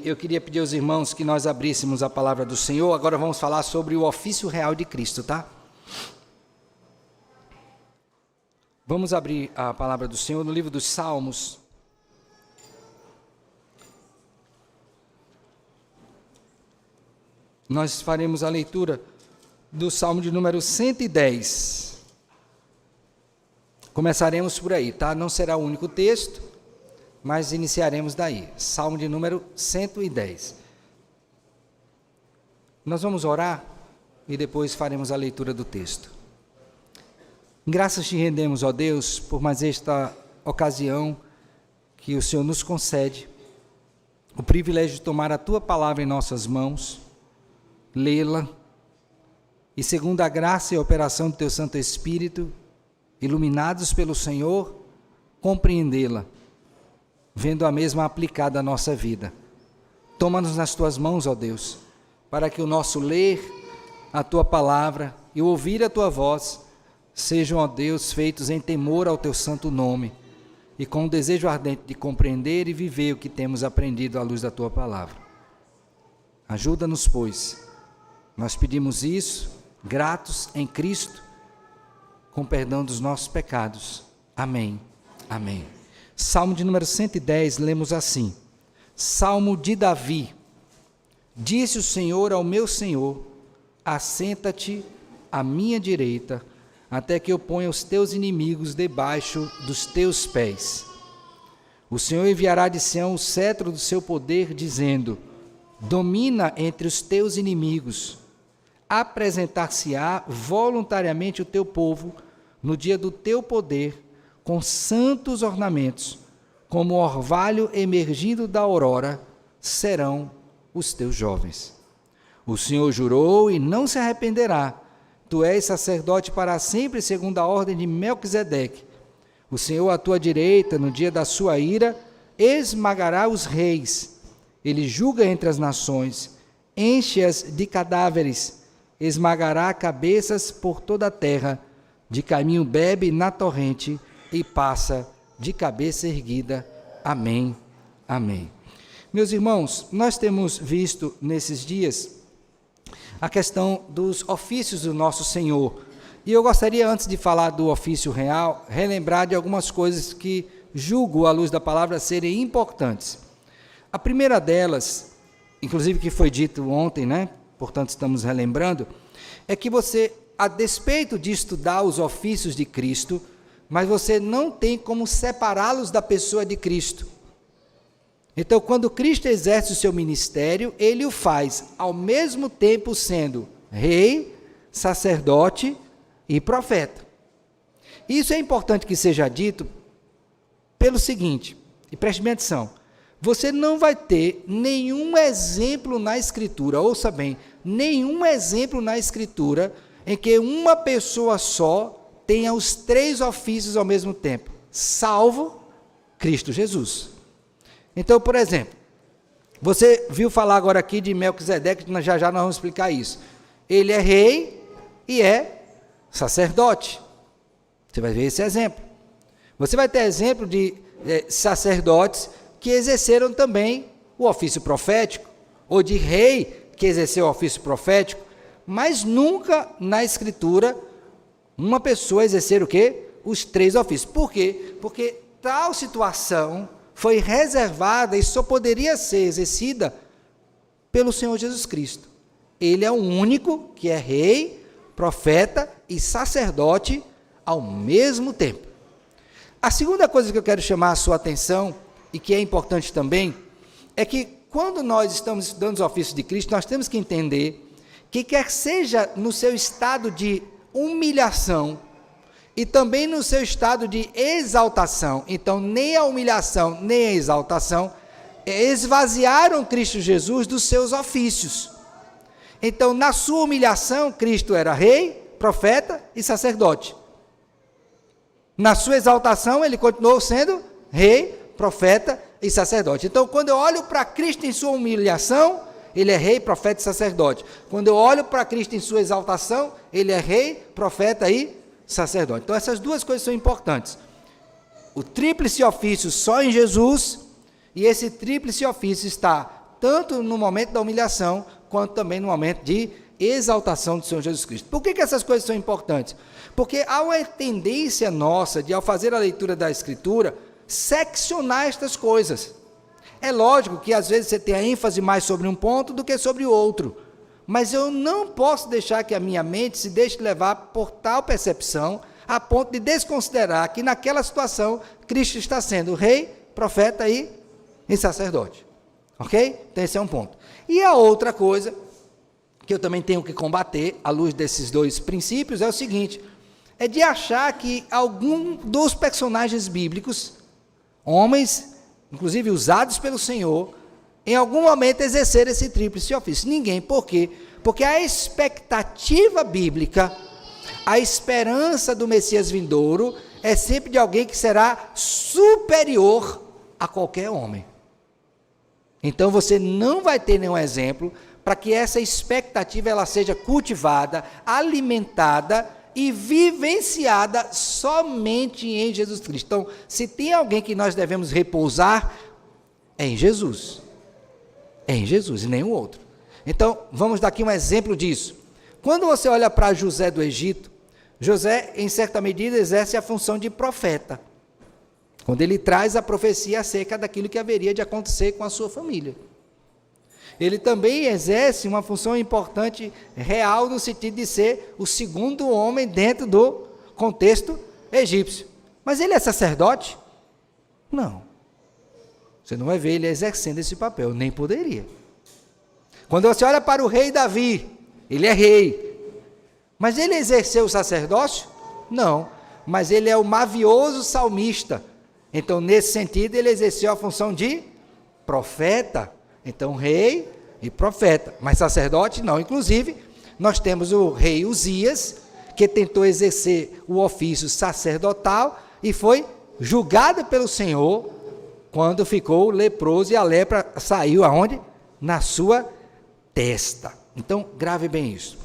E eu queria pedir aos irmãos que nós abríssemos a palavra do Senhor. Agora vamos falar sobre o ofício real de Cristo, tá? Vamos abrir a palavra do Senhor no livro dos Salmos. Nós faremos a leitura do Salmo de número 110. Começaremos por aí, tá? Não será o único texto, mas iniciaremos daí. Salmo de número 110. Nós vamos orar e depois faremos a leitura do texto. Graças te rendemos, ó Deus, por mais esta ocasião que o Senhor nos concede, o privilégio de tomar a Tua palavra em nossas mãos, lê-la, e segundo a graça e a operação do Teu Santo Espírito, iluminados pelo Senhor, compreendê-la, vendo a mesma aplicada à nossa vida. Toma-nos nas Tuas mãos, ó Deus, para que o nosso ler a Tua palavra e o ouvir a Tua voz sejam, ó Deus, feitos em temor ao Teu santo nome e com o desejo ardente de compreender e viver o que temos aprendido à luz da Tua palavra. Ajuda-nos, pois. Nós pedimos isso, gratos em Cristo, com perdão dos nossos pecados. Amém. Amém. Salmo de número 110, lemos assim: Salmo de Davi. Disse o Senhor ao meu Senhor: assenta-te à minha direita, até que eu ponha os teus inimigos debaixo dos teus pés. O Senhor enviará de Sião o cetro do seu poder, dizendo: domina entre os teus inimigos. Apresentar-se-á voluntariamente o teu povo no dia do teu poder, com santos ornamentos, como orvalho emergindo da aurora, serão os teus jovens. O Senhor jurou e não se arrependerá. Tu és sacerdote para sempre, segundo a ordem de Melquisedeque. O Senhor à tua direita, no dia da sua ira, esmagará os reis. Ele julga entre as nações, enche-as de cadáveres, esmagará cabeças por toda a terra. De caminho bebe na torrente e passa de cabeça erguida. Amém. Amém. Meus irmãos, nós temos visto nesses dias a questão dos ofícios do nosso Senhor. E eu gostaria, antes de falar do ofício real, relembrar de algumas coisas que julgo, à luz da palavra, serem importantes. A primeira delas, inclusive que foi dito ontem, né? Portanto estamos relembrando, é que você, a despeito de estudar os ofícios de Cristo, mas você não tem como separá-los da pessoa de Cristo. Então, quando Cristo exerce o seu ministério, ele o faz ao mesmo tempo sendo rei, sacerdote e profeta. Isso é importante que seja dito pelo seguinte, e preste bem atenção: você não vai ter nenhum exemplo na Escritura, ouça bem, nenhum exemplo na Escritura em que uma pessoa só tenha os três ofícios ao mesmo tempo, salvo Cristo Jesus. Então, por exemplo, você viu falar agora aqui de Melquisedeque, já já nós vamos explicar isso. Ele é rei e é sacerdote. Você vai ver esse exemplo. Você vai ter exemplo de sacerdotes que exerceram também o ofício profético, ou de rei que exerceu o ofício profético, mas nunca na Escritura uma pessoa exercer o quê? Os três ofícios. Por quê? Porque tal situação foi reservada e só poderia ser exercida pelo Senhor Jesus Cristo. Ele é o único que é rei, profeta e sacerdote ao mesmo tempo. A segunda coisa que eu quero chamar a sua atenção, e que é importante também, é que quando nós estamos estudando os ofícios de Cristo, nós temos que entender que quer seja no seu estado de humilhação, e também no seu estado de exaltação, então nem a humilhação, nem a exaltação, esvaziaram Cristo Jesus dos seus ofícios. Então, na sua humilhação, Cristo era rei, profeta e sacerdote. Na sua exaltação, ele continuou sendo rei, profeta e sacerdote. Então, quando eu olho para Cristo em sua humilhação, ele é rei, profeta e sacerdote. Quando eu olho para Cristo em sua exaltação, ele é rei, profeta e sacerdote. Então, essas duas coisas são importantes. O tríplice ofício só em Jesus, e esse tríplice ofício está tanto no momento da humilhação, quanto também no momento de exaltação do Senhor Jesus Cristo. Por que essas coisas são importantes? Porque há uma tendência nossa de, ao fazer a leitura da Escritura, seccionar estas coisas. É lógico que às vezes você tem a ênfase mais sobre um ponto do que sobre o outro, mas eu não posso deixar que a minha mente se deixe levar por tal percepção, a ponto de desconsiderar que naquela situação Cristo está sendo rei, profeta e sacerdote. Ok? Então esse é um ponto. E a outra coisa que eu também tenho que combater, à luz desses dois princípios, é o seguinte: é de achar que algum dos personagens bíblicos, homens, inclusive usados pelo Senhor, em algum momento exercer esse tríplice ofício. Ninguém. Por quê? Porque a expectativa bíblica, a esperança do Messias vindouro, é sempre de alguém que será superior a qualquer homem. Então você não vai ter nenhum exemplo para que essa expectativa ela seja cultivada, alimentada e vivenciada somente em Jesus Cristo. Então, se tem alguém que nós devemos repousar, é em Jesus. É em Jesus e nenhum outro. Então, vamos dar aqui um exemplo disso. Quando você olha para José do Egito, José, em certa medida, exerce a função de profeta, quando ele traz a profecia acerca daquilo que haveria de acontecer com a sua família. Ele também exerce uma função importante, real, no sentido de ser o segundo homem dentro do contexto egípcio. Mas ele é sacerdote? Não. Você não vai ver ele exercendo esse papel, nem poderia. Quando você olha para o rei Davi, ele é rei. Mas ele exerceu o sacerdócio? Não. Mas ele é o mavioso salmista. Então, nesse sentido, ele exerceu a função de profeta. Então, rei e profeta, mas sacerdote não. Inclusive, nós temos o rei Uzias, que tentou exercer o ofício sacerdotal e foi julgado pelo Senhor quando ficou leproso e a lepra saiu aonde? Na sua testa. Então, grave bem isso.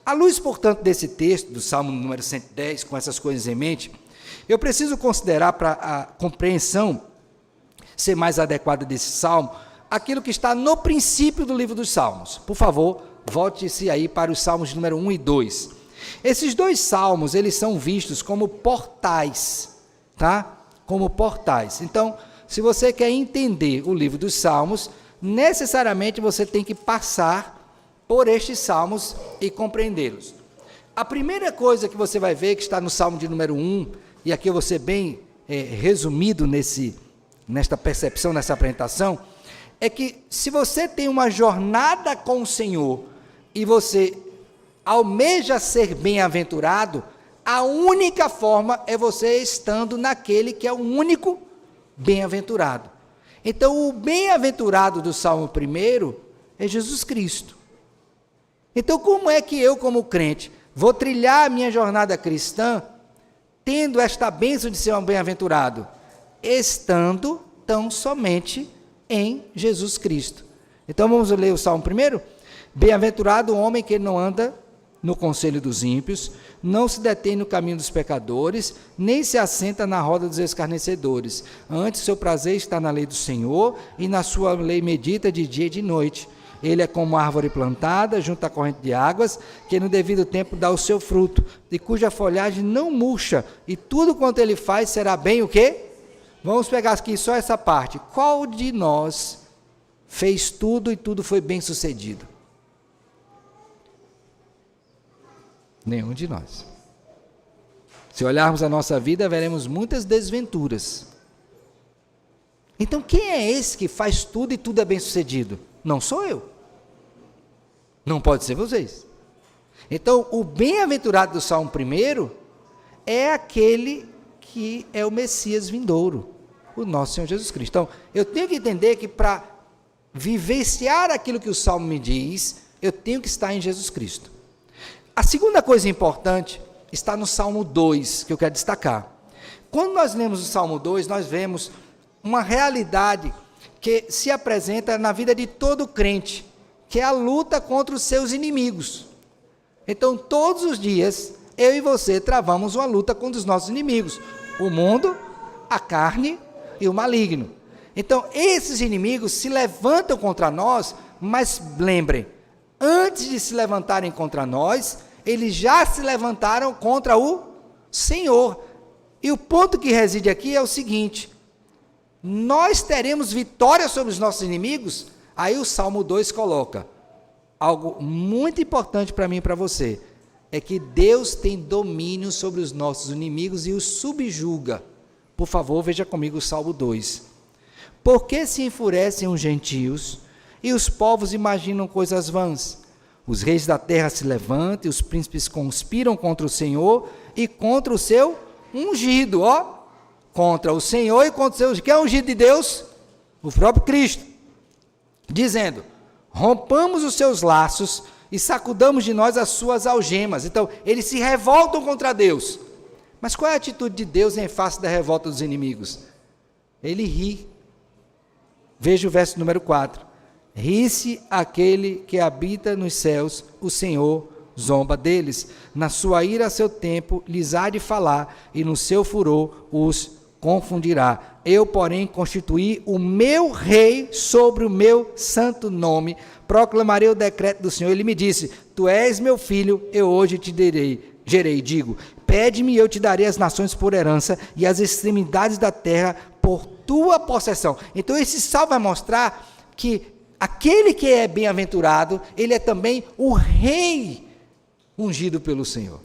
À luz, portanto, desse texto, do Salmo número 110, com essas coisas em mente, eu preciso considerar, para a compreensão ser mais adequada desse Salmo, aquilo que está no princípio do livro dos Salmos. Por favor, volte-se aí para os Salmos número 1 e 2. Esses dois Salmos, eles são vistos como portais, tá? Como portais. Então, se você quer entender o livro dos Salmos, necessariamente você tem que passar por estes Salmos e compreendê-los. A primeira coisa que você vai ver, que está no Salmo de número 1, e aqui eu vou ser bem resumido nesta percepção, nessa apresentação, é que se você tem uma jornada com o Senhor e você almeja ser bem-aventurado, a única forma é você estando naquele que é o único bem-aventurado. Então, o bem-aventurado do Salmo 1 é Jesus Cristo. Então, como é que eu, como crente, vou trilhar a minha jornada cristã tendo esta bênção de ser um bem-aventurado? Estando tão somente em Jesus Cristo. Então vamos ler o Salmo primeiro? Bem-aventurado o homem que não anda no conselho dos ímpios, não se detém no caminho dos pecadores, nem se assenta na roda dos escarnecedores. Antes, seu prazer está na lei do Senhor, e na sua lei medita de dia e de noite. Ele é como árvore plantada junto à corrente de águas, que no devido tempo dá o seu fruto, e cuja folhagem não murcha, e tudo quanto ele faz será bem o quê? Vamos pegar aqui só essa parte. Qual de nós fez tudo e tudo foi bem sucedido? Nenhum de nós. Se olharmos a nossa vida, veremos muitas desventuras. Então, quem é esse que faz tudo e tudo é bem sucedido? Não sou eu. Não pode ser vocês. Então, o bem-aventurado do Salmo 1 é aquele que é o Messias vindouro, o nosso Senhor Jesus Cristo. Então, eu tenho que entender que para vivenciar aquilo que o Salmo me diz, eu tenho que estar em Jesus Cristo. A segunda coisa importante está no Salmo 2, que eu quero destacar. Quando nós lemos o Salmo 2, nós vemos uma realidade que se apresenta na vida de todo crente, que é a luta contra os seus inimigos. Então, todos os dias, eu e você travamos uma luta contra os nossos inimigos, o mundo, a carne e o maligno. Então, esses inimigos se levantam contra nós, mas lembrem, antes de se levantarem contra nós, eles já se levantaram contra o Senhor. E o ponto que reside aqui é o seguinte: nós teremos vitória sobre os nossos inimigos? Aí o Salmo 2 coloca algo muito importante para mim e para você, é que Deus tem domínio sobre os nossos inimigos e os subjuga. Por favor, veja comigo o Salmo 2. Por que se enfurecem os gentios e os povos imaginam coisas vãs? Os reis da terra se levantam e os príncipes conspiram contra o Senhor e contra o seu ungido, contra o Senhor e contra o seu ungido. Quem é o ungido de Deus? O próprio Cristo, dizendo: rompamos os seus laços e sacudamos de nós as suas algemas. Então, eles se revoltam contra Deus. Mas qual é a atitude de Deus em face da revolta dos inimigos? Ele ri. Veja o verso número 4. Ri-se aquele que habita nos céus, o Senhor zomba deles. Na sua ira a seu tempo lhes há de falar, e no seu furor os confundirá. Eu, porém, constituí o meu rei sobre o meu santo nome, proclamarei o decreto do Senhor. Ele me disse: tu és meu filho, eu hoje te gerei. Digo: pede-me e eu te darei as nações por herança e as extremidades da terra por tua possessão. Então esse salmo vai mostrar que aquele que é bem-aventurado, ele é também o rei ungido pelo Senhor.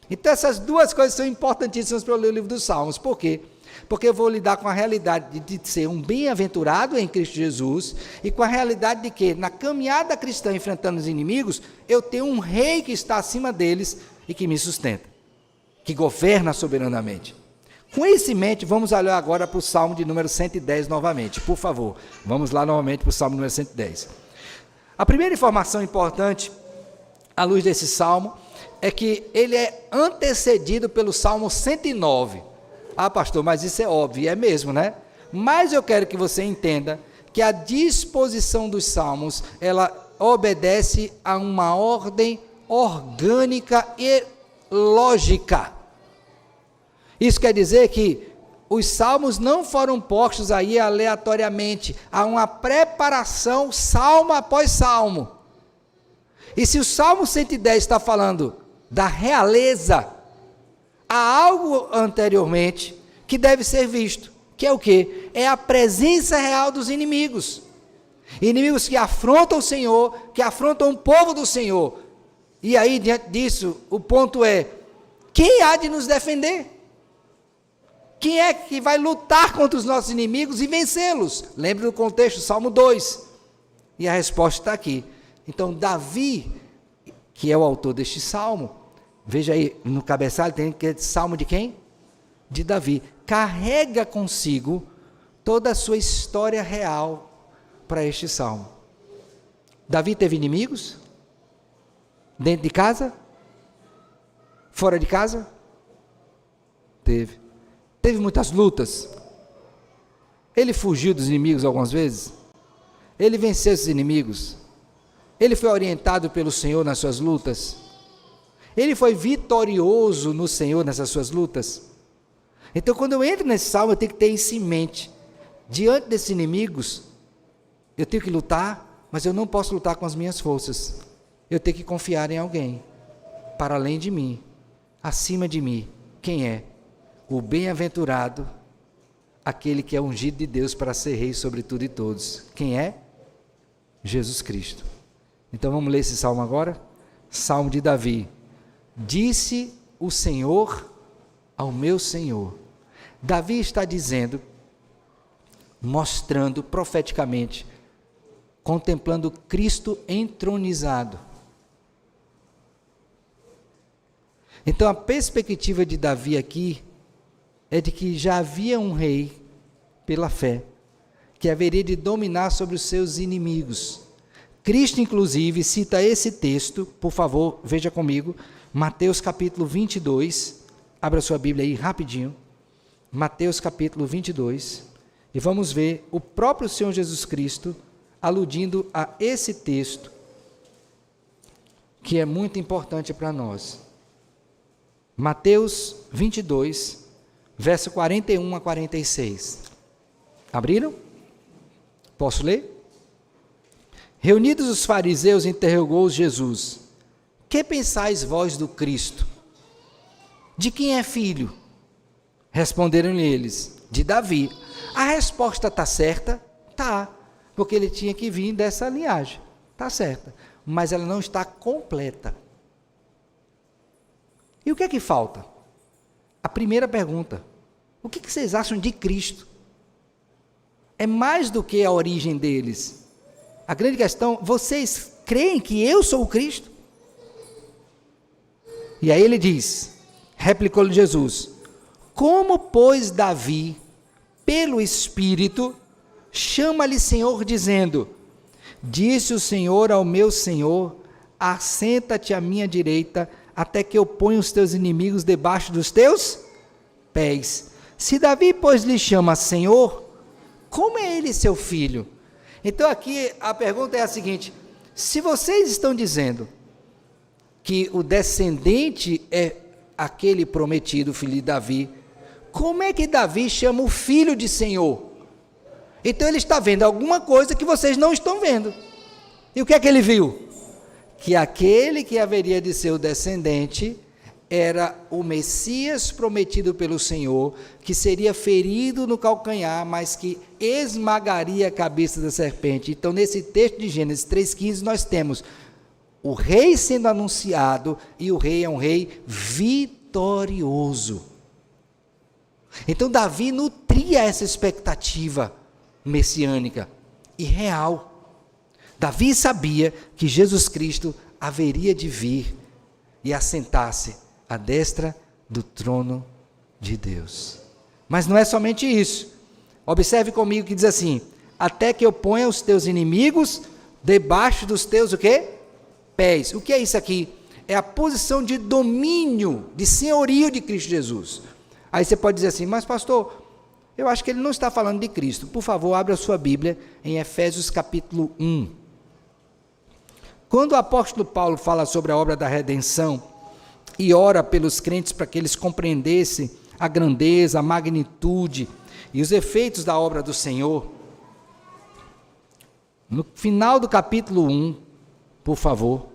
Então essas duas coisas são importantíssimas para eu ler o livro dos Salmos. Por quê? Porque eu vou lidar com a realidade de ser um bem-aventurado em Cristo Jesus e com a realidade de que, na caminhada cristã enfrentando os inimigos, eu tenho um rei que está acima deles e que me sustenta, que governa soberanamente. Com isso em mente, vamos olhar agora para o Salmo de número 110 novamente, por favor. Vamos lá novamente para o Salmo número 110. A primeira informação importante, à luz desse Salmo, é que ele é antecedido pelo Salmo 109. Ah, pastor, mas isso é óbvio, é mesmo, né? Mas eu quero que você entenda que a disposição dos salmos, ela obedece a uma ordem orgânica e lógica. Isso quer dizer que os salmos não foram postos aí aleatoriamente, há uma preparação salmo após salmo. E se o Salmo 110 está falando da realeza, há algo anteriormente que deve ser visto, que é o quê? É a presença real dos inimigos. Inimigos que afrontam o Senhor, que afrontam o povo do Senhor. E aí, diante disso, o ponto é: quem há de nos defender? Quem é que vai lutar contra os nossos inimigos e vencê-los? Lembre do contexto, Salmo 2. E a resposta está aqui. Então, Davi, que é o autor deste salmo, veja aí, no cabeçalho tem que salmo de quem? De Davi. Carrega consigo toda a sua história real para este salmo. Davi teve inimigos? Dentro de casa? Fora de casa? Teve. Teve muitas lutas. Ele fugiu dos inimigos algumas vezes. Ele venceu esses inimigos. Ele foi orientado pelo Senhor nas suas lutas. Ele foi vitorioso no Senhor nessas suas lutas. Então, quando eu entro nesse salmo, eu tenho que ter isso em mente. Diante desses inimigos, eu tenho que lutar, mas eu não posso lutar com as minhas forças. Eu tenho que confiar em alguém, para além de mim, acima de mim. Quem é? O bem-aventurado, aquele que é ungido de Deus para ser rei sobre tudo e todos. Quem é? Jesus Cristo. Então vamos ler esse salmo agora? Salmo de Davi. Disse o Senhor ao meu Senhor. Davi está dizendo, mostrando profeticamente, contemplando Cristo entronizado. Então a perspectiva de Davi aqui é de que já havia um rei, pela fé, que haveria de dominar sobre os seus inimigos. Cristo, inclusive, cita esse texto, por favor, veja comigo, Mateus capítulo 22, abra sua Bíblia aí rapidinho, Mateus capítulo 22, e vamos ver o próprio Senhor Jesus Cristo aludindo a esse texto, que é muito importante para nós. Mateus 22, verso 41 a 46. Abriram? Posso ler? Reunidos os fariseus, interrogou-os Jesus: que pensais vós do Cristo? De quem é filho? Responderam-lhe eles: de Davi. A resposta está certa? Tá, porque ele tinha que vir dessa linhagem. Está certa, mas ela não está completa. E o que é que falta? A primeira pergunta: o que vocês acham de Cristo? É mais do que a origem deles. A grande questão: vocês creem que eu sou o Cristo? E aí ele diz, replicou-lhe Jesus: como, pois, Davi, pelo Espírito, chama-lhe Senhor, dizendo: disse o Senhor ao meu Senhor, assenta-te à minha direita, até que eu ponha os teus inimigos debaixo dos teus pés. Se Davi, pois, lhe chama Senhor, como é ele seu filho? Então aqui a pergunta é a seguinte: se vocês estão dizendo que o descendente é aquele prometido, filho de Davi, como é que Davi chama o filho de Senhor? Então ele está vendo alguma coisa que vocês não estão vendo. E o que é que ele viu? Que aquele que haveria de ser o descendente era o Messias prometido pelo Senhor, que seria ferido no calcanhar, mas que esmagaria a cabeça da serpente. Então, nesse texto de Gênesis 3,15, nós temos o rei sendo anunciado, e o rei é um rei vitorioso. Então, Davi nutria essa expectativa messiânica e real. Davi sabia que Jesus Cristo haveria de vir e assentar-se à destra do trono de Deus. Mas não é somente isso. Observe comigo que diz assim: até que eu ponha os teus inimigos debaixo dos teus o quê? Pés. O que é isso aqui? É a posição de domínio, de senhorio de Cristo Jesus. Aí você pode dizer assim: mas pastor, eu acho que ele não está falando de Cristo. Por favor, abra a sua Bíblia em Efésios capítulo 1. Quando o apóstolo Paulo fala sobre a obra da redenção e ora pelos crentes para que eles compreendessem a grandeza, a magnitude e os efeitos da obra do Senhor, no final do capítulo 1, por favor,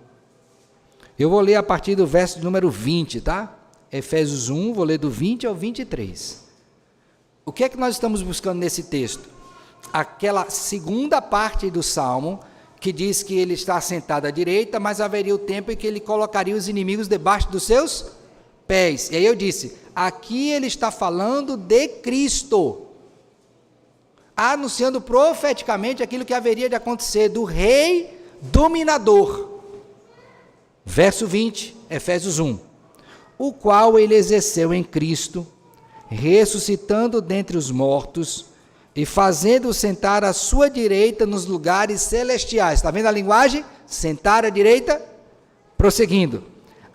eu vou ler a partir do verso número 20, tá? Efésios 1, vou ler do 20 ao 23. O que é que nós estamos buscando nesse texto? Aquela segunda parte do Salmo, que diz que ele está sentado à direita, mas haveria o tempo em que ele colocaria os inimigos debaixo dos seus pés. E aí eu disse, aqui ele está falando de Cristo, anunciando profeticamente aquilo que haveria de acontecer, do rei dominador. Verso 20, Efésios 1. O qual ele exerceu em Cristo, ressuscitando dentre os mortos, e fazendo-o sentar à sua direita nos lugares celestiais. Está vendo a linguagem? Sentar à direita, prosseguindo.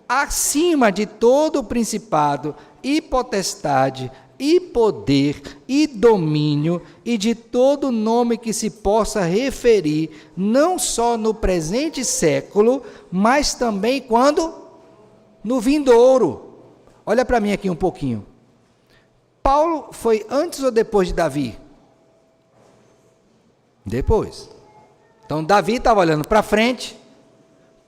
Acima de todo o principado e potestade e poder e domínio e de todo nome que se possa referir, não só no presente século, mas também quando? No vindouro. Olha para mim aqui um pouquinho. Paulo foi antes ou depois de Davi? Depois. Então Davi estava olhando para frente,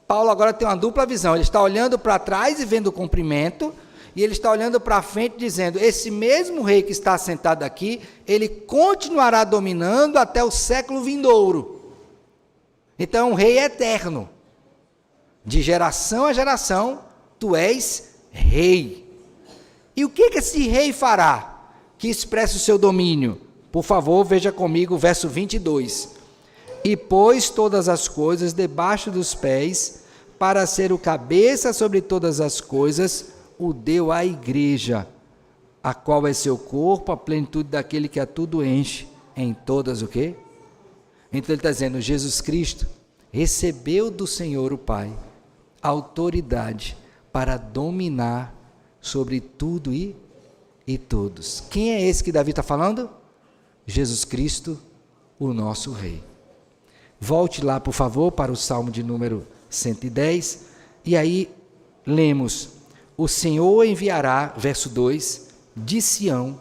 Paulo agora tem uma dupla visão, ele está olhando para trás e vendo o cumprimento, e ele está olhando para frente dizendo, esse mesmo rei que está sentado aqui, ele continuará dominando até o século vindouro. Então é um rei eterno, de geração a geração, tu és rei. E o que esse rei fará, que expressa o seu domínio? Por favor, veja comigo o verso 22. E pôs todas as coisas debaixo dos pés, para ser o cabeça sobre todas as coisas, o deu à igreja, a qual é seu corpo, a plenitude daquele que a tudo enche, em todas o quê? Então ele está dizendo, Jesus Cristo recebeu do Senhor o Pai a autoridade para dominar sobre tudo e todos. Quem é esse que Davi está falando? Jesus Cristo, o nosso Rei. Volte lá, por favor, para o Salmo de número 110, e aí lemos, o Senhor enviará, verso 2, de Sião,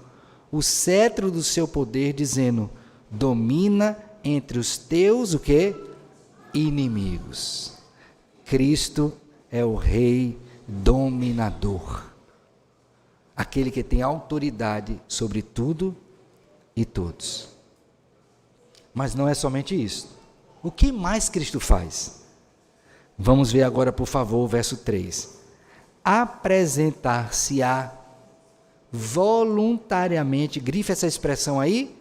o cetro do seu poder, dizendo, domina entre os teus, o quê? Inimigos. Cristo é o Rei dominador. Aquele que tem autoridade sobre tudo e todos. Mas não é somente isso. O que mais Cristo faz? Vamos ver agora, por favor, o verso 3. Apresentar-se-á voluntariamente, grife essa expressão aí,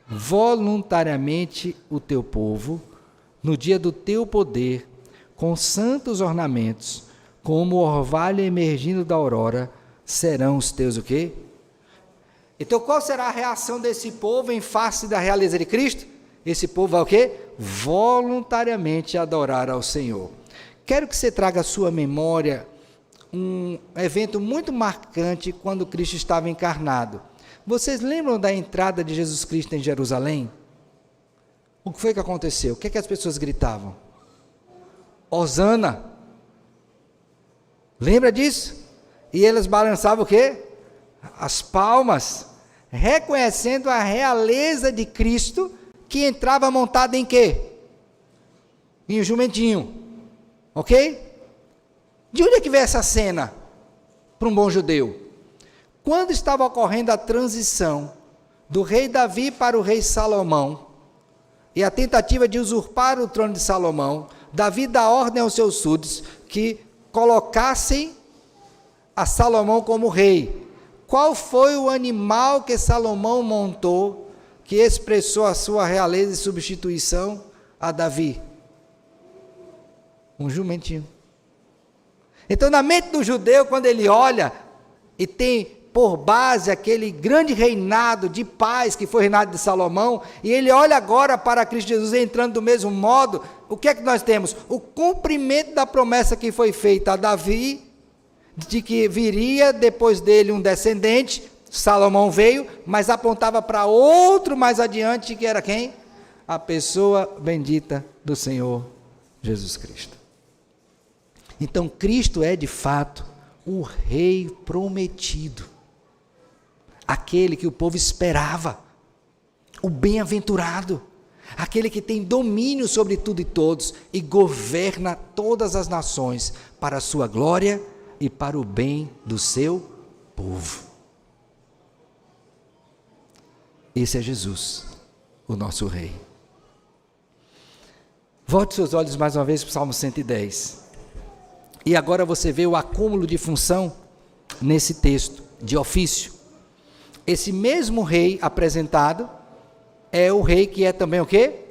voluntariamente o teu povo, no dia do teu poder, com santos ornamentos, como o orvalho emergindo da aurora, serão os teus o quê? Então qual será a reação desse povo em face da realeza de Cristo? Esse povo vai o quê? Voluntariamente adorar ao Senhor. Quero que você traga à sua memória um evento muito marcante quando Cristo estava encarnado. Vocês lembram da entrada de Jesus Cristo em Jerusalém? O que foi que aconteceu? O que é que as pessoas gritavam? Hosana! Lembra disso? E eles balançavam o quê? As palmas, reconhecendo a realeza de Cristo, que entrava montado em quê? Em um jumentinho. Ok? De onde é que veio essa cena para um bom judeu? Quando estava ocorrendo a transição do rei Davi para o rei Salomão, e a tentativa de usurpar o trono de Salomão, Davi dá ordem aos seus súditos que colocassem a Salomão como rei. Qual foi o animal que Salomão montou, que expressou a sua realeza e substituição a Davi? Um jumentinho. Então, na mente do judeu, quando ele olha e tem por base aquele grande reinado de paz que foi o reinado de Salomão, e ele olha agora para Cristo Jesus entrando do mesmo modo, o que é que nós temos? O cumprimento da promessa que foi feita a Davi, de que viria depois dele um descendente. Salomão veio, mas apontava para outro mais adiante, que era quem? A pessoa bendita do Senhor Jesus Cristo. Então Cristo é de fato o Rei prometido, aquele que o povo esperava, o bem-aventurado, aquele que tem domínio sobre tudo e todos e governa todas as nações para a sua glória e para o bem do seu povo. Esse é Jesus, o nosso Rei. Volte seus olhos mais uma vez para o Salmo 110. E agora você vê o acúmulo de função nesse texto, de ofício. Esse mesmo rei apresentado é o rei que é também o quê?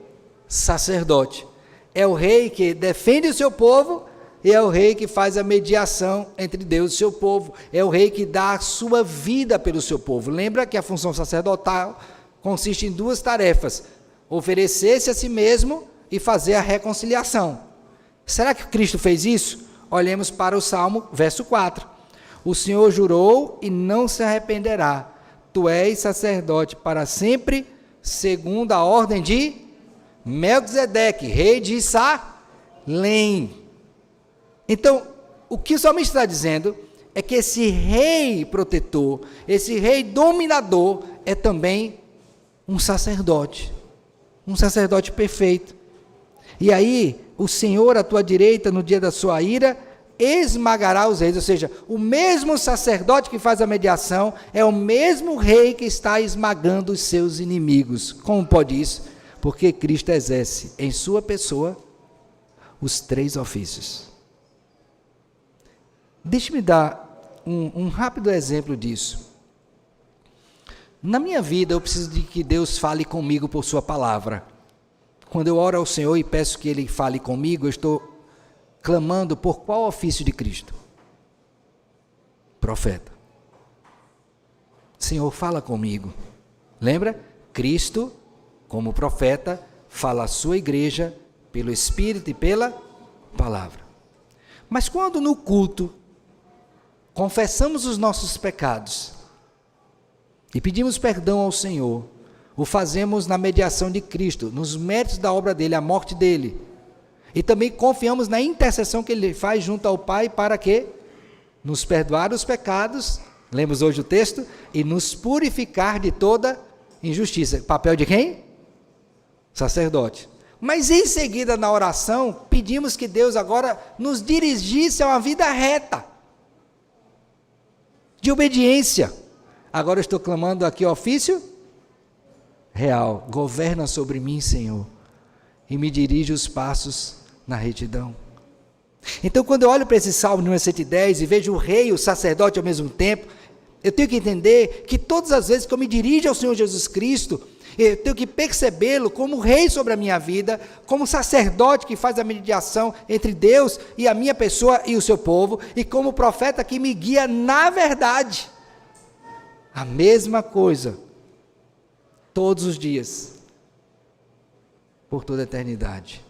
Sacerdote. É o rei que defende o seu povo e é o rei que faz a mediação entre Deus e o seu povo. É o rei que dá a sua vida pelo seu povo. Lembra que a função sacerdotal consiste em duas tarefas: oferecer-se a si mesmo e fazer a reconciliação. Será que Cristo fez isso? Olhemos para o Salmo, verso 4. O Senhor jurou e não se arrependerá. Tu és sacerdote para sempre, segundo a ordem de Melquisedeque, rei de Salém. Então, o que o salmista está dizendo é que esse rei protetor, esse rei dominador, é também um sacerdote perfeito. E aí, o Senhor à tua direita, no dia da sua ira, esmagará os reis. Ou seja, o mesmo sacerdote que faz a mediação é o mesmo rei que está esmagando os seus inimigos. Como pode isso? Porque Cristo exerce em sua pessoa os três ofícios. Deixe-me dar um rápido exemplo disso. Na minha vida, eu preciso de que Deus fale comigo por sua palavra. Quando eu oro ao Senhor e peço que Ele fale comigo, eu estou clamando por qual ofício de Cristo? Profeta. Senhor, fala comigo. Lembra? Cristo, como profeta, fala à sua igreja pelo Espírito e pela palavra. Mas quando no culto confessamos os nossos pecados e pedimos perdão ao Senhor, o fazemos na mediação de Cristo, nos méritos da obra dele, a morte dele. E também confiamos na intercessão que ele faz junto ao Pai para que nos perdoar os pecados, lemos hoje o texto, e nos purificar de toda injustiça. Papel de quem? sacerdote. Mas em seguida, na oração, pedimos que Deus agora nos dirigisse a uma vida reta, de obediência. Agora eu estou clamando aqui, ofício real: governa sobre mim, Senhor, e me dirige os passos na retidão. Então, quando eu olho para esse Salmo número 110 e vejo o rei e o sacerdote ao mesmo tempo, eu tenho que entender que todas as vezes que eu me dirijo ao Senhor Jesus Cristo, eu tenho que percebê-lo como rei sobre a minha vida, como sacerdote que faz a mediação entre Deus e a minha pessoa e o seu povo, e como profeta que me guia na verdade. A mesma coisa, todos os dias, por toda a eternidade.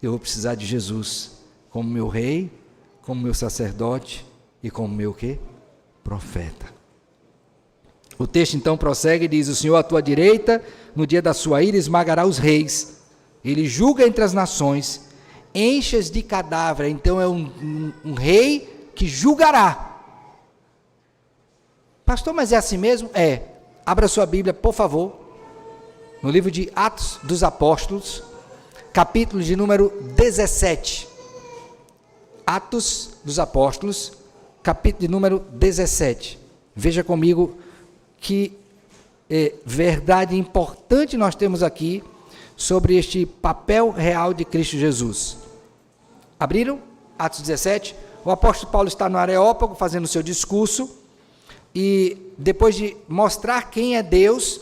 Eu vou precisar de Jesus como meu rei, como meu sacerdote e como meu quê? Profeta. O texto então prossegue e diz: o Senhor à tua direita, no dia da sua ira, esmagará os reis. Ele julga entre as nações, enches de cadáver. Então é um rei que julgará. Pastor, mas é assim mesmo? É. Abra sua Bíblia, por favor, no livro de Atos dos Apóstolos, capítulo de número 17. Atos dos Apóstolos, capítulo de número 17. Veja comigo que verdade importante nós temos aqui sobre este papel real de Cristo Jesus. Abriram? Atos 17. O apóstolo Paulo está no Areópago fazendo o seu discurso, e depois de mostrar quem é Deus,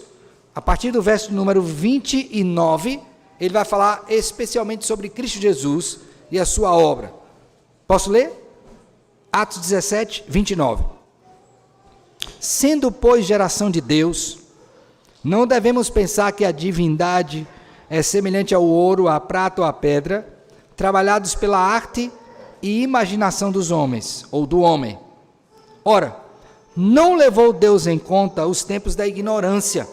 a partir do verso número 29, ele vai falar especialmente sobre Cristo Jesus e a sua obra. Posso ler? Atos 17, 29. Sendo, pois, geração de Deus, não devemos pensar que a divindade é semelhante ao ouro, à prata ou à pedra, trabalhados pela arte e imaginação dos homens, ou do homem. Ora, não levou Deus em conta os tempos da ignorância.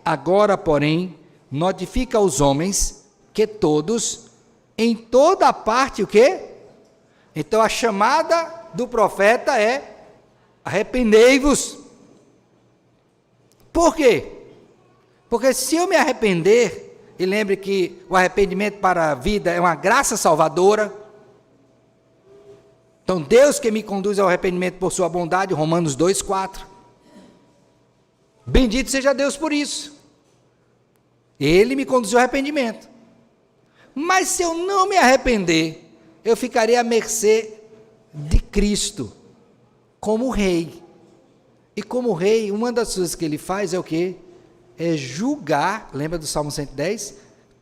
Agora, porém, notifica aos homens que todos, em toda parte, o quê? Então a chamada do profeta é: arrependei-vos. Por quê? Porque se eu me arrepender, e lembre que o arrependimento para a vida é uma graça salvadora, então Deus que me conduz ao arrependimento por sua bondade, Romanos 2,4. Bendito seja Deus por isso. Ele me conduziu ao arrependimento. Mas se eu não me arrepender, eu ficarei à mercê de Cristo, como rei. E como rei, uma das coisas que ele faz é o quê? É julgar, lembra do Salmo 110?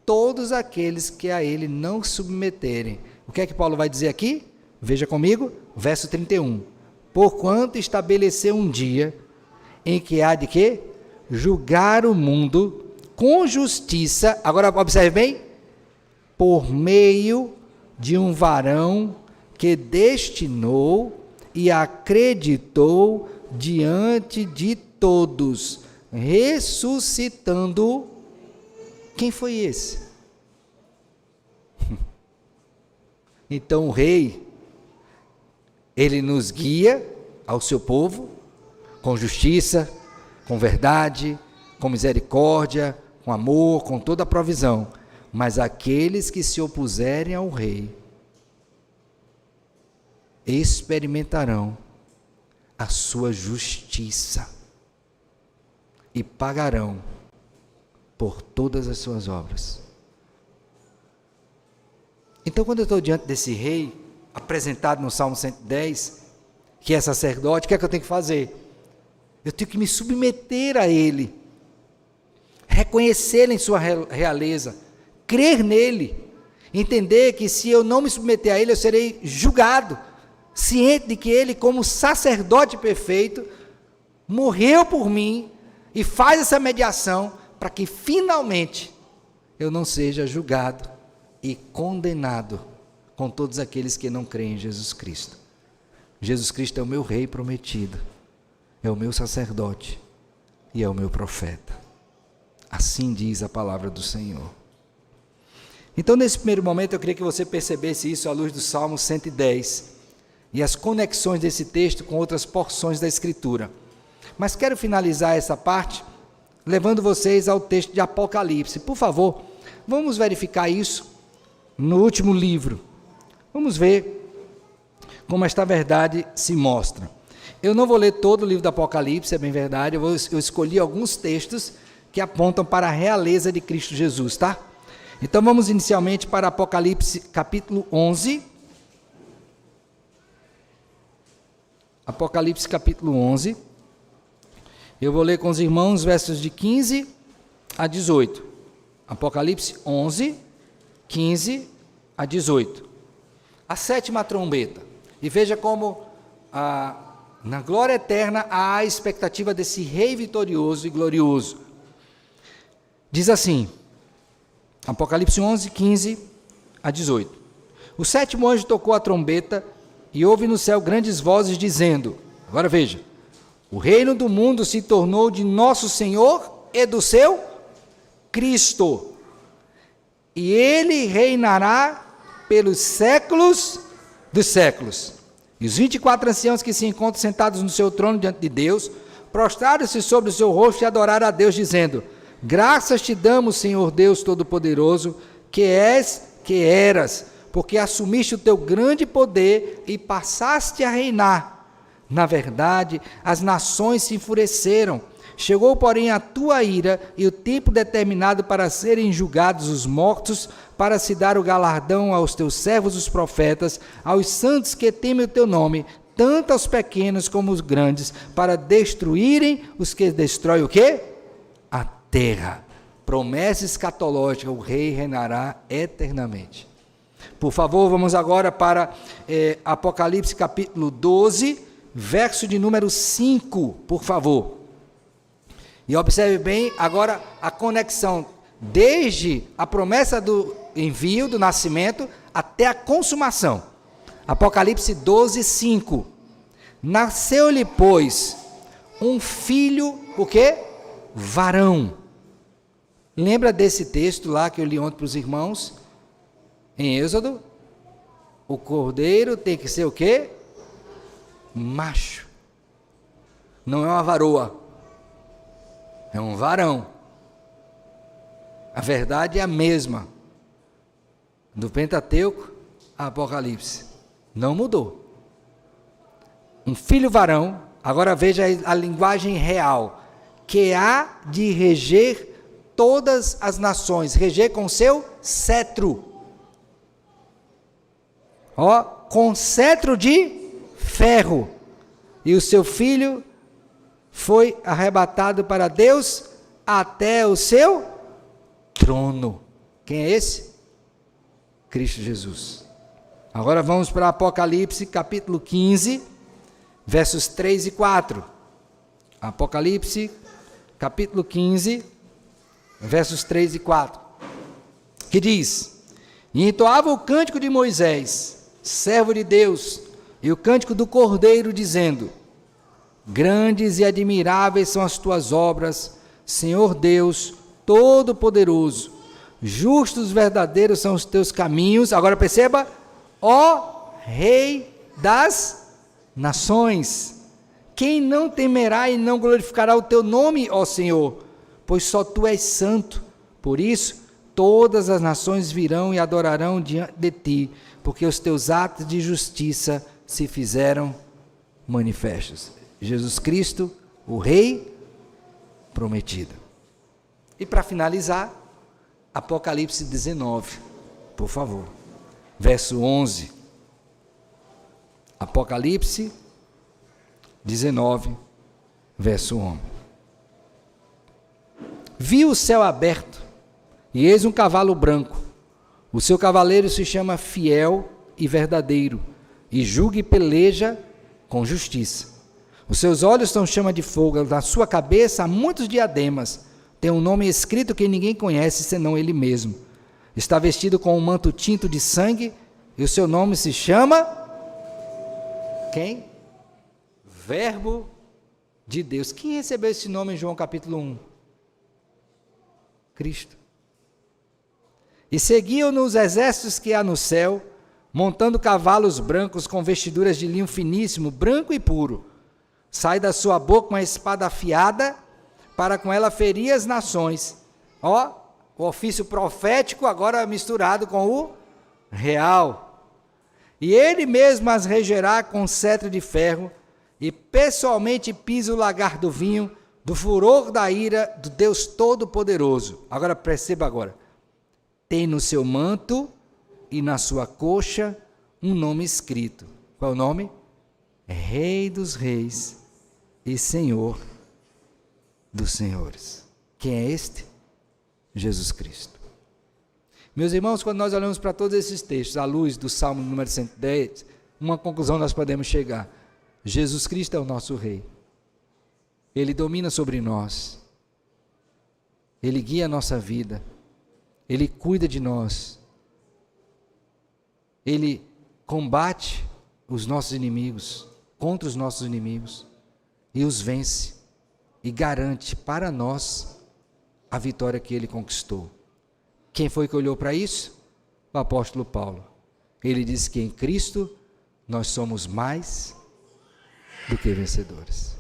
Todos aqueles que a ele não submeterem. O que é que Paulo vai dizer aqui? Veja comigo, verso 31. Porquanto estabeleceu um dia em que há de quê? Julgar o mundo com justiça. Agora observe bem, por meio de um varão que destinou e acreditou diante de todos, ressuscitando. Quem foi esse? Então o rei, ele nos guia ao seu povo com justiça, com verdade, com misericórdia, com amor, com toda a provisão. Mas aqueles que se opuserem ao rei experimentarão a sua justiça e pagarão por todas as suas obras. Então, quando eu estou diante desse rei, apresentado no Salmo 110, que é sacerdote, o que é que eu tenho que fazer? Eu tenho que me submeter a ele, reconhecê-lo em sua realeza, crer nele, entender que se eu não me submeter a ele, eu serei julgado, ciente de que ele, como sacerdote perfeito, morreu por mim e faz essa mediação para que finalmente eu não seja julgado e condenado com todos aqueles que não creem em Jesus Cristo. Jesus Cristo é o meu rei prometido, é o meu sacerdote e é o meu profeta. Assim diz a palavra do Senhor. Então, nesse primeiro momento, eu queria que você percebesse isso à luz do Salmo 110 e as conexões desse texto com outras porções da Escritura. Mas quero finalizar essa parte levando vocês ao texto de Apocalipse. Por favor, vamos verificar isso no último livro. Vamos ver como esta verdade se mostra. Eu não vou ler todo o livro do Apocalipse, é bem verdade, eu escolhi alguns textos que apontam para a realeza de Cristo Jesus, tá? Então vamos inicialmente para Apocalipse capítulo 11. Apocalipse capítulo 11. Eu vou ler com os irmãos versos de 15 a 18. Apocalipse 11, 15 a 18. A sétima trombeta. E veja como na glória eterna há a expectativa desse rei vitorioso e glorioso. Diz assim, Apocalipse 11, 15 a 18. O sétimo anjo tocou a trombeta e houve no céu grandes vozes dizendo, agora veja, o reino do mundo se tornou de nosso Senhor e do seu Cristo, e ele reinará pelos séculos dos séculos. E os 24 anciãos que se encontram sentados no seu trono diante de Deus, prostraram-se sobre o seu rosto e adoraram a Deus, dizendo, graças te damos, Senhor Deus Todo-Poderoso, que és, que eras, porque assumiste o teu grande poder e passaste a reinar. Na verdade, as nações se enfureceram. Chegou, porém, a tua ira e o tempo determinado para serem julgados os mortos, para se dar o galardão aos teus servos os profetas, aos santos que temem o teu nome, tanto aos pequenos como aos grandes, para destruírem os que destroem o quê? A terra. Promessa escatológica, o rei reinará eternamente. Por favor, vamos agora para Apocalipse capítulo 12, verso de número 5, por favor. E observe bem agora a conexão, desde a promessa do envio, do nascimento, até a consumação. Apocalipse 12, 5. Nasceu-lhe, pois, um filho, o quê? Varão. Lembra desse texto lá que eu li ontem para os irmãos? Em Êxodo, o cordeiro tem que ser o quê? Macho. Não é uma varoa. É um varão. A verdade é a mesma. Do Pentateuco a Apocalipse. Não mudou. Um filho varão, agora veja a linguagem real, que há de reger todas as nações, reger com seu cetro. Ó, com cetro de ferro. E o seu filho foi arrebatado para Deus até o seu trono. Quem é esse? Cristo Jesus. Agora vamos para Apocalipse capítulo 15, versos 3 e 4. Apocalipse capítulo 15, versos 3 e 4. Que diz, e entoava o cântico de Moisés, servo de Deus, e o cântico do Cordeiro, dizendo, grandes e admiráveis são as tuas obras, Senhor Deus Todo-Poderoso, justos e verdadeiros são os teus caminhos. Agora perceba, ó Rei das nações, quem não temerá e não glorificará o teu nome, ó Senhor? Pois só tu és santo. Por isso, todas as nações virão e adorarão diante de ti, porque os teus atos de justiça se fizeram manifestos. Jesus Cristo, o Rei prometido. E para finalizar, Apocalipse 19, por favor, verso 11. Apocalipse 19, verso 11. Vi o céu aberto, e eis um cavalo branco. O seu cavaleiro se chama Fiel e Verdadeiro, e julga e peleja com justiça. Os seus olhos são chama de fogo, na sua cabeça há muitos diademas. Tem um nome escrito que ninguém conhece, senão ele mesmo. Está vestido com um manto tinto de sangue, e o seu nome se chama... Quem? Verbo de Deus. Quem recebeu esse nome em João capítulo 1? Cristo. E seguiam-no os exércitos que há no céu, montando cavalos brancos com vestiduras de linho finíssimo, branco e puro. Sai da sua boca uma espada afiada, para com ela ferir as nações. Ó, o ofício profético agora misturado com o real. E ele mesmo as regerá com cetro de ferro, e pessoalmente pisa o lagar do vinho, do furor da ira do Deus Todo-Poderoso. Agora perceba agora. Tem no seu manto e na sua coxa um nome escrito. Qual é o nome? Rei dos Reis e Senhor dos Senhores. Quem é este? Jesus Cristo. Meus irmãos, quando nós olhamos para todos esses textos, à luz do Salmo número 110, uma conclusão nós podemos chegar. Jesus Cristo é o nosso Rei. Ele domina sobre nós. Ele guia a nossa vida. Ele cuida de nós. Ele combate os nossos inimigos, contra os nossos inimigos, e os vence, e garante para nós a vitória que ele conquistou. Quem foi que olhou para isso? O apóstolo Paulo. Ele disse que em Cristo nós somos mais do que vencedores.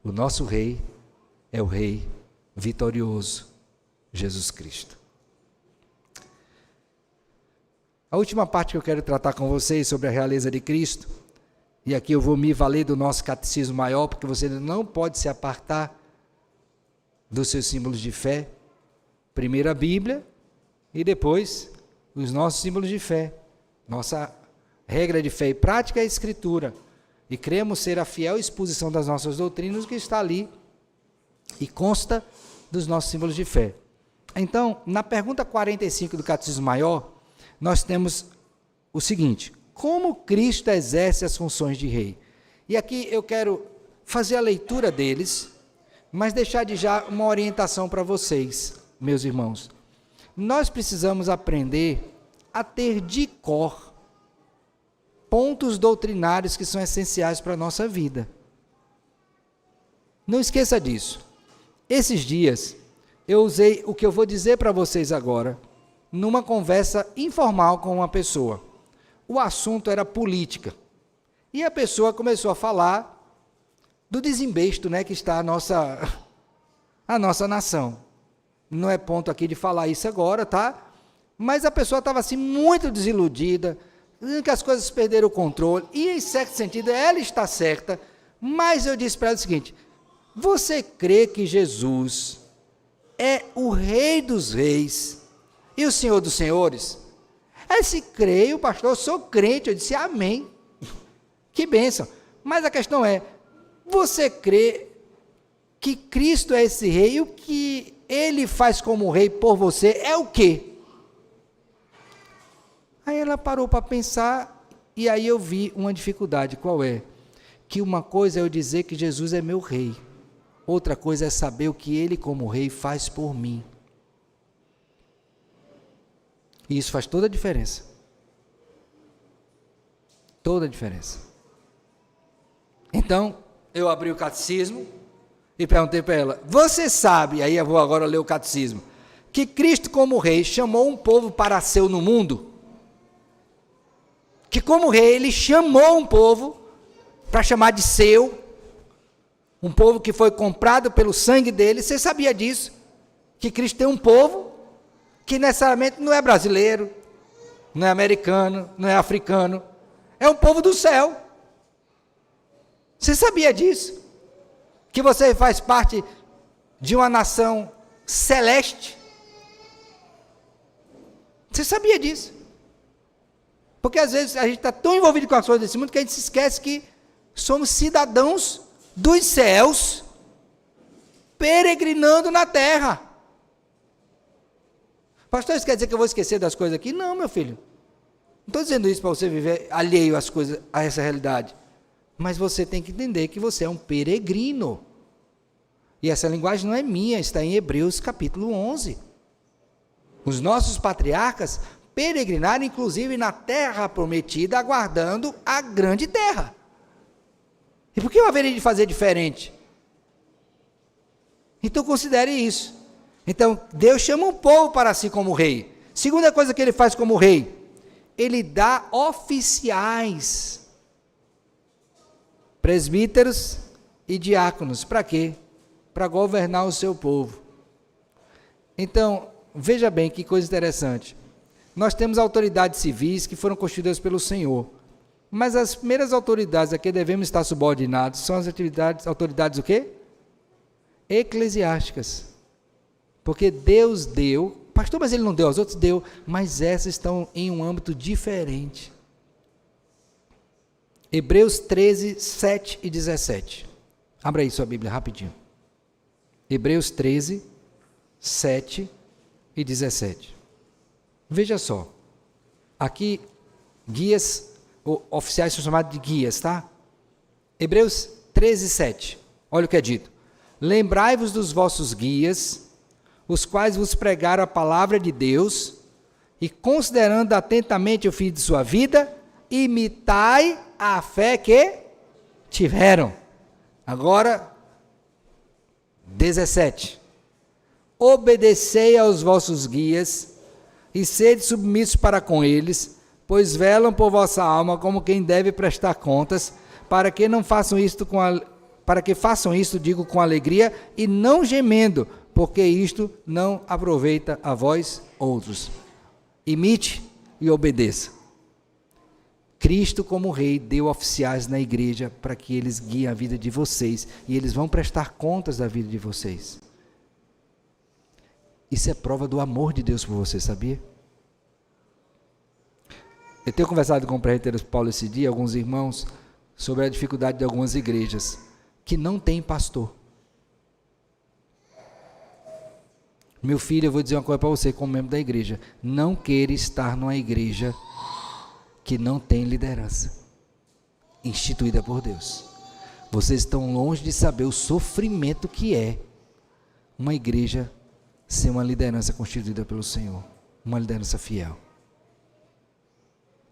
O nosso Rei é o Rei vitorioso, Jesus Cristo. A última parte que eu quero tratar com vocês sobre a realeza de Cristo, e aqui eu vou me valer do nosso catecismo maior, porque você não pode se apartar dos seus símbolos de fé. Primeiro a Bíblia e depois os nossos símbolos de fé. Nossa regra de fé e prática é a Escritura. E cremos ser a fiel exposição das nossas doutrinas, que está ali e consta dos nossos símbolos de fé. Então, na pergunta 45 do Catecismo Maior, nós temos o seguinte: como Cristo exerce as funções de rei? E aqui eu quero fazer a leitura deles, mas deixar de já uma orientação para vocês, meus irmãos. Nós precisamos aprender a ter de cor pontos doutrinários que são essenciais para a nossa vida. Não esqueça disso. Esses dias, eu usei o que eu vou dizer para vocês agora, numa conversa informal com uma pessoa. O assunto era política. E a pessoa começou a falar do desembesto, né, que está a nossa nação. Não é ponto aqui de falar isso agora, tá? Mas a pessoa estava assim muito desiludida, que as coisas perderam o controle, e em certo sentido ela está certa, mas eu disse para ela o seguinte: você crê que Jesus é o Rei dos Reis e o Senhor dos Senhores? Ela disse: creio, pastor, eu sou crente. Eu disse: amém, que bênção. Mas a questão é, você crê que Cristo é esse Rei, e o que Ele faz como Rei por você é o quê? Aí ela parou para pensar, e aí eu vi uma dificuldade. Qual é? Que uma coisa é eu dizer que Jesus é meu Rei, outra coisa é saber o que Ele como Rei faz por mim. E isso faz toda a diferença. Toda a diferença. Então, eu abri o catecismo e perguntei para ela: você sabe, aí eu vou agora ler o catecismo, que Cristo como Rei chamou um povo para seu no mundo? Que como Rei Ele chamou um povo para chamar de seu, um povo que foi comprado pelo sangue dele. Você sabia disso? Que Cristo tem um povo que necessariamente não é brasileiro, não é americano, não é africano, é um povo do céu. Você sabia disso? Que você faz parte de uma nação celeste? Você sabia disso? Porque às vezes a gente está tão envolvido com as coisas desse mundo que a gente se esquece que somos cidadãos dos céus, peregrinando na terra. Pastor, isso quer dizer que eu vou esquecer das coisas aqui? Não, meu filho. Não estou dizendo isso para você viver alheio às coisas, a essa realidade. Mas você tem que entender que você é um peregrino. E essa linguagem não é minha, está em Hebreus capítulo 11. Os nossos patriarcas peregrinaram, inclusive, na terra prometida, aguardando a grande terra. E por que eu haveria de fazer diferente? Então considere isso. Então, Deus chama um povo para si como rei. Segunda coisa que ele faz como rei, ele dá oficiais, presbíteros e diáconos. Para quê? para governar o seu povo. Então, veja bem que coisa interessante. Nós temos autoridades civis que foram constituídas pelo Senhor. Mas as primeiras autoridades a que devemos estar subordinados são as autoridades o quê? Eclesiásticas. Porque Deus deu, pastor, mas ele não deu aos outros? Deu, mas essas estão em um âmbito diferente. Hebreus 13, 7 e 17. Abra aí sua Bíblia rapidinho. Hebreus 13, 7 e 17. Veja só. Aqui, guias, oficiais são chamados de guias, tá? Hebreus 13, 7. Olha o que é dito. Lembrai-vos dos vossos guias, os quais vos pregaram a palavra de Deus, e considerando atentamente o fim de sua vida, imitai a fé que tiveram. Agora, 17. Obedecei aos vossos guias, e sede submissos para com eles, pois velam por vossa alma como quem deve prestar contas, para que façam isto, digo, com alegria, e não gemendo, porque isto não aproveita a vós outros. Imite e obedeça. Cristo, como rei, deu oficiais na igreja para que eles guiem a vida de vocês, e eles vão prestar contas da vida de vocês. Isso é prova do amor de Deus por você, sabia? Eu tenho conversado com o presbítero Paulo esse dia, alguns irmãos, sobre a dificuldade de algumas igrejas que não têm pastor. Meu filho, eu vou dizer uma coisa para você, como membro da igreja: não queira estar numa igreja que não tem liderança instituída por Deus. Vocês estão longe de saber o sofrimento que é uma igreja sem uma liderança constituída pelo Senhor, uma liderança fiel.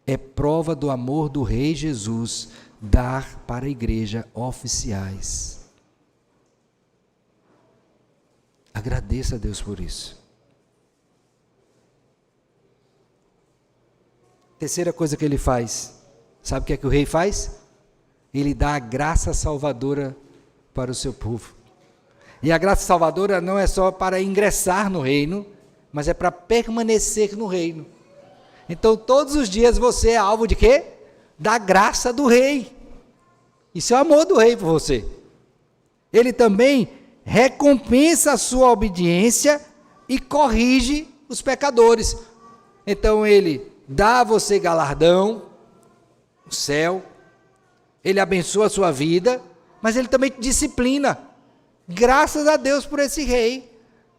É prova do amor do Rei Jesus dar para a igreja oficiais. Agradeça a Deus por isso. Terceira coisa que ele faz, sabe o que é que o rei faz? Ele dá a graça salvadora para o seu povo. E a graça salvadora não é só para ingressar no reino, mas é para permanecer no reino. Então, todos os dias você é alvo de quê? Da graça do rei. Isso é o amor do rei por você. Ele também recompensa a sua obediência e corrige os pecadores. Então, ele dá a você galardão, o céu, ele abençoa a sua vida, mas ele também te disciplina. Graças a Deus por esse rei.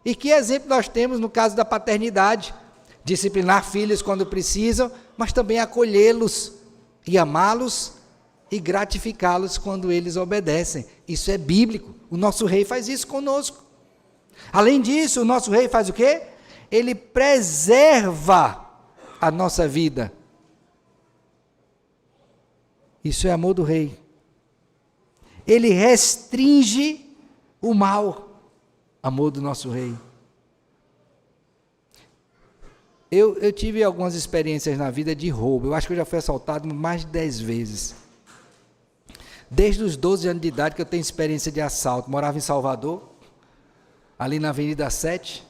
E que exemplo nós temos no caso da paternidade: disciplinar filhos quando precisam, mas também acolhê-los e amá-los e gratificá-los quando eles obedecem. Isso é bíblico. O nosso rei faz isso conosco. Além disso, o nosso rei faz o quê? Ele preserva a nossa vida. Isso é amor do rei. Ele restringe o mal. Amor do nosso rei. Eu tive algumas experiências na vida de roubo. Eu acho que eu já fui assaltado mais de 10 vezes. Desde os 12 anos de idade que eu tenho experiência de assalto. Morava em Salvador, ali na Avenida 7.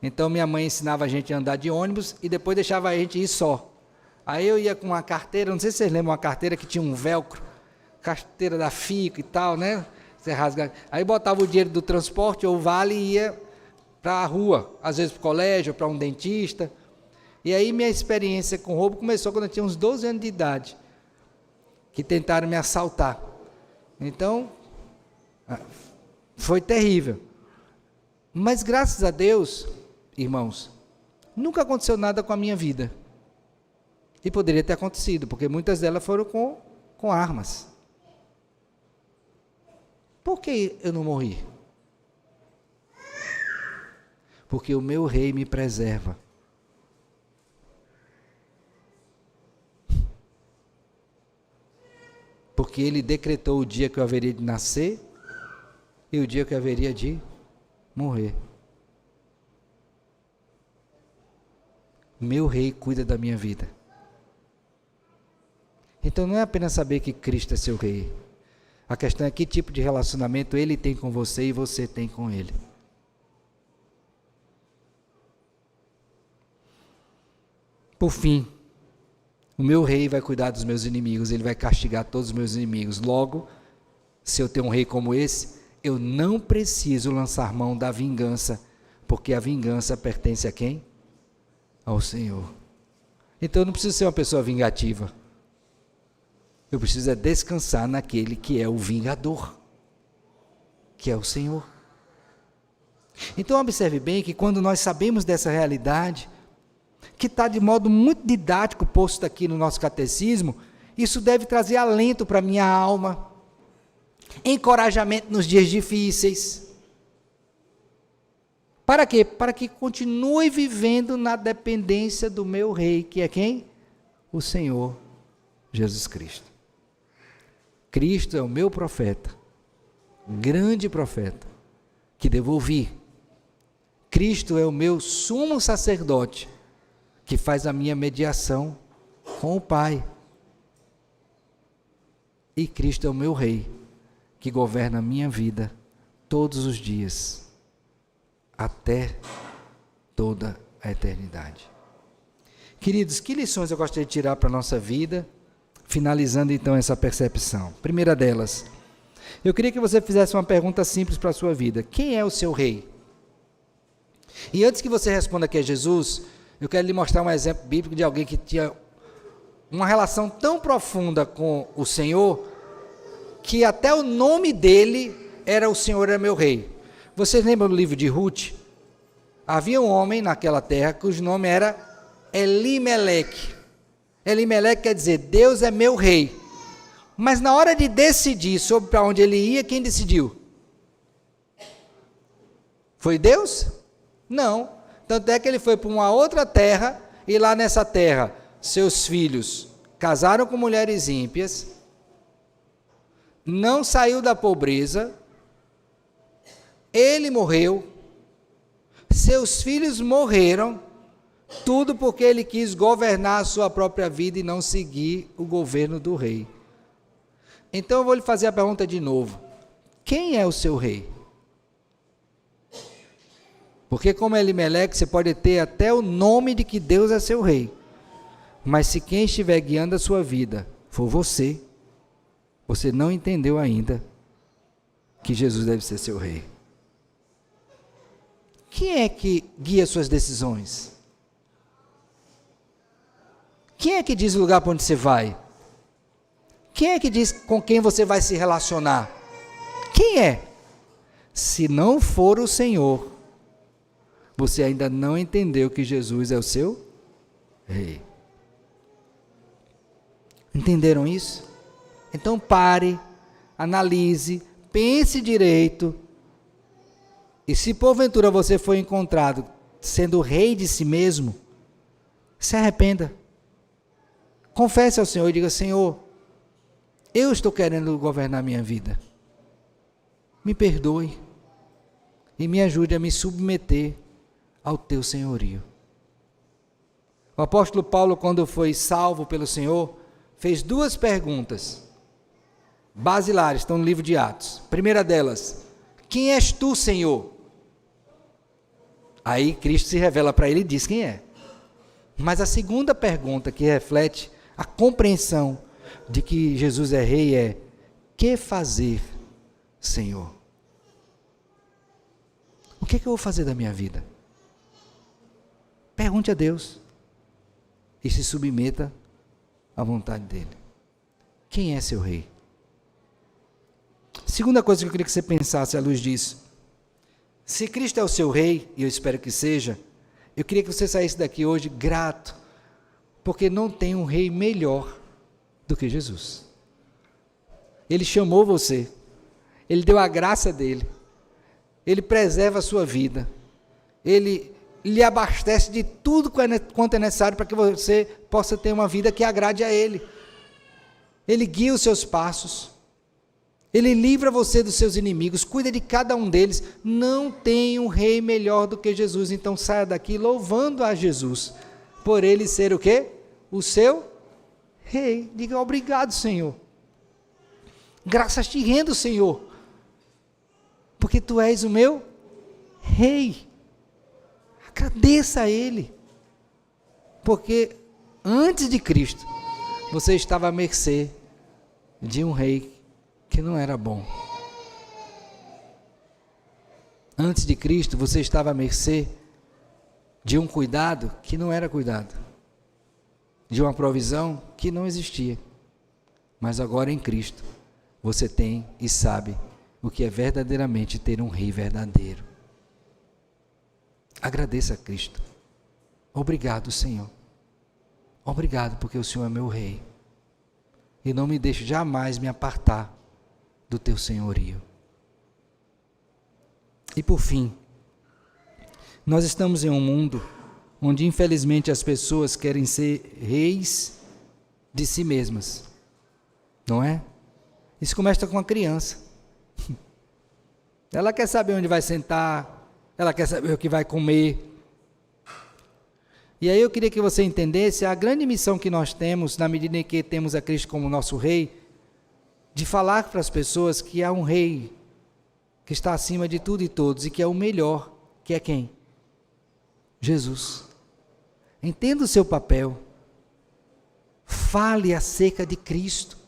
Então minha mãe ensinava a gente a andar de ônibus e depois deixava a gente ir só. Aí eu ia com uma carteira, não sei se vocês lembram, uma carteira que tinha um velcro, carteira da FICO e tal, né? Você rasga. Aí botava o dinheiro do transporte ou vale e ia para a rua, às vezes para o colégio, para um dentista. E aí minha experiência com roubo começou quando eu tinha uns 12 anos de idade, que tentaram me assaltar. Então, foi terrível. Mas graças a Deus, irmãos, nunca aconteceu nada com a minha vida. E poderia ter acontecido, porque muitas delas foram com armas. Por que eu não morri? Porque o meu rei me preserva. Porque ele decretou o dia que eu haveria de nascer e o dia que eu haveria de morrer. Meu rei cuida da minha vida. Então não é apenas saber que Cristo é seu rei, A questão é que tipo de relacionamento ele tem com você e você tem com ele. Por fim, o meu rei vai cuidar dos meus inimigos, ele vai castigar todos os meus inimigos. Logo, se eu tenho um rei como esse, eu não preciso lançar mão da vingança, porque a vingança pertence a quem? Ao Senhor. Então eu não preciso ser uma pessoa vingativa. Eu preciso é descansar naquele que é o vingador, que é o Senhor. Então observe bem que quando nós sabemos dessa realidade, que está de modo muito didático posto aqui no nosso catecismo, isso deve trazer alento para a minha alma, encorajamento nos dias difíceis. Para quê? Para que continue vivendo na dependência do meu rei, que é quem? O Senhor Jesus Cristo. Cristo é o meu profeta, grande profeta, que devo ouvir. Cristo é o meu sumo sacerdote, que faz a minha mediação com o Pai. E Cristo é o meu rei, que governa a minha vida todos os dias, até toda a eternidade. Queridos, que lições eu gostaria de tirar para a nossa vida, finalizando então essa percepção? Primeira delas, eu queria que você fizesse uma pergunta simples para a sua vida: quem é o seu rei? E antes que você responda que é Jesus, eu quero lhe mostrar um exemplo bíblico de alguém que tinha uma relação tão profunda com o Senhor, que até o nome dele era "o Senhor é meu rei". Vocês lembram do livro de Ruth? Havia um homem naquela terra cujo nome era Elimeleque. Elimeleque quer dizer Deus é meu rei. Mas na hora de decidir sobre para onde ele ia, quem decidiu? Foi Deus? Não. Tanto é que ele foi para uma outra terra, e lá nessa terra, seus filhos casaram com mulheres ímpias, não saiu da pobreza, ele morreu, seus filhos morreram, tudo porque ele quis governar a sua própria vida e não seguir o governo do rei. Então eu vou lhe fazer a pergunta de novo: quem é o seu rei? Porque como Elimeleque, você pode ter até o nome de que Deus é seu rei, mas se quem estiver guiando a sua vida for você, você não entendeu ainda que Jesus deve ser seu rei. Quem é que guia suas decisões? Quem é que diz o lugar para onde você vai? Quem é que diz com quem você vai se relacionar? Quem é? Se não for o Senhor, você ainda não entendeu que Jesus é o seu rei. Entenderam isso? Então pare, analise, pense direito, e se porventura você for encontrado sendo rei de si mesmo, se arrependa. Confesse ao Senhor e diga: Senhor, eu estou querendo governar minha vida. Me perdoe e me ajude a me submeter ao teu senhorio. O apóstolo Paulo, quando foi salvo pelo Senhor, fez duas perguntas basilares, estão no livro de Atos. Primeira delas: quem és tu, Senhor? Aí Cristo se revela para ele e diz quem é. Mas a segunda pergunta, que reflete a compreensão de que Jesus é rei, é: que fazer, Senhor? O que é que eu vou fazer da minha vida? Pergunte a Deus e se submeta à vontade dele. Quem é seu rei? Segunda coisa que eu queria que você pensasse à luz disso: se Cristo é o seu rei, e eu espero que seja, eu queria que você saísse daqui hoje grato, porque não tem um rei melhor do que Jesus. Ele chamou você, ele deu a graça dele, ele preserva a sua vida, ele lhe abastece de tudo quanto é necessário para que você possa ter uma vida que agrade a ele. Ele guia os seus passos, ele livra você dos seus inimigos, cuida de cada um deles. Não tem um rei melhor do que Jesus. Então saia daqui louvando a Jesus por ele ser o quê? O seu rei. Diga: obrigado, Senhor. Graças te rendo, Senhor, porque tu és o meu rei. Agradeça a Ele, porque antes de Cristo, você estava à mercê de um rei que não era bom. Antes de Cristo, você estava à mercê de um cuidado que não era cuidado, de uma provisão que não existia. Mas agora em Cristo, você tem e sabe o que é verdadeiramente ter um rei verdadeiro. Agradeça a Cristo. Obrigado, Senhor. Obrigado porque o Senhor é meu rei. E não me deixe jamais me apartar do teu senhorio. E por fim, nós estamos em um mundo onde infelizmente as pessoas querem ser reis de si mesmas, não é? Isso começa com uma criança. Ela quer saber onde vai sentar, ela quer saber o que vai comer. E aí eu queria que você entendesse a grande missão que nós temos, na medida em que temos a Cristo como nosso rei, de falar para as pessoas que há um rei que está acima de tudo e todos, e que é o melhor, que é quem? Jesus. Entenda o seu papel, fale acerca de Cristo,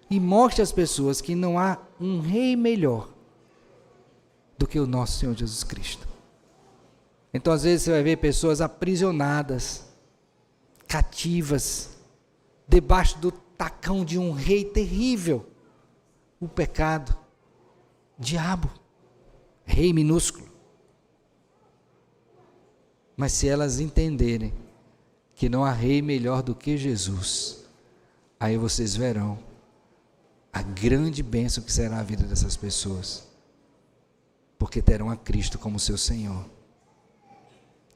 e mostre às pessoas que não há um rei melhor do que o nosso Senhor Jesus Cristo. Então às vezes você vai ver pessoas aprisionadas, cativas, debaixo do tacão de um rei terrível, o pecado, diabo, rei minúsculo. Mas se elas entenderem que não há rei melhor do que Jesus, aí vocês verão a grande bênção que será a vida dessas pessoas, porque terão a Cristo como seu Senhor.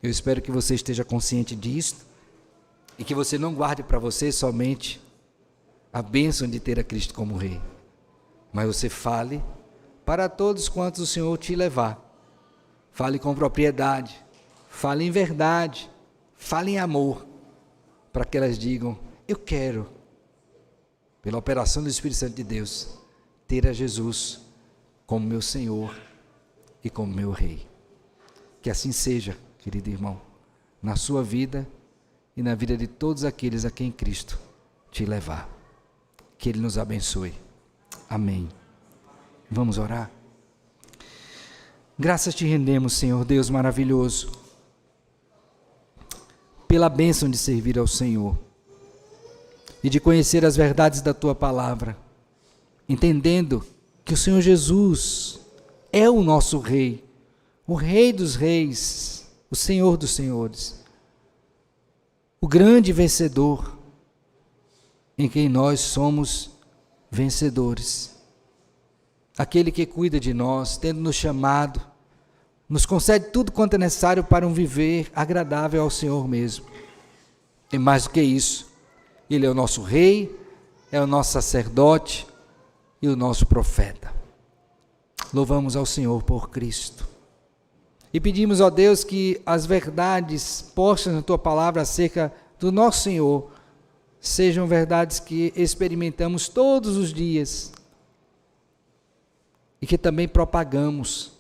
Eu espero que você esteja consciente disto, e que você não guarde para você somente a bênção de ter a Cristo como rei, mas você fale para todos quantos o Senhor te levar. Fale com propriedade, fale em verdade, fale em amor, para que elas digam: eu quero, pela operação do Espírito Santo de Deus, ter a Jesus como meu Senhor e como meu Rei. Que assim seja, querido irmão, na sua vida e na vida de todos aqueles a quem Cristo te levar. Que Ele nos abençoe. Amém. Vamos orar? Graças te rendemos, Senhor Deus maravilhoso, pela bênção de servir ao Senhor e de conhecer as verdades da Tua palavra, entendendo que o Senhor Jesus é o nosso Rei, o Rei dos Reis, o Senhor dos Senhores, o grande vencedor, em quem nós somos vencedores. Aquele que cuida de nós, tendo nos chamado, nos concede tudo quanto é necessário para um viver agradável ao Senhor mesmo. E mais do que isso, Ele é o nosso Rei, é o nosso sacerdote e o nosso profeta. Louvamos ao Senhor por Cristo. E pedimos, ó Deus, que as verdades postas na Tua palavra acerca do nosso Senhor sejam verdades que experimentamos todos os dias e que também propagamos,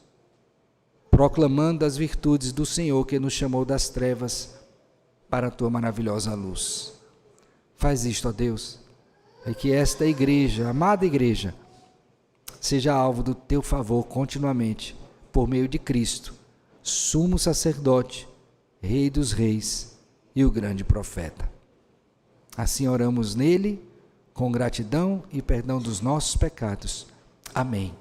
proclamando as virtudes do Senhor que nos chamou das trevas para a Tua maravilhosa luz. Faz isto, ó Deus, e que esta igreja, amada igreja, seja alvo do Teu favor continuamente, por meio de Cristo, sumo sacerdote, Rei dos reis e o grande profeta. Assim oramos nele, com gratidão e perdão dos nossos pecados. Amém.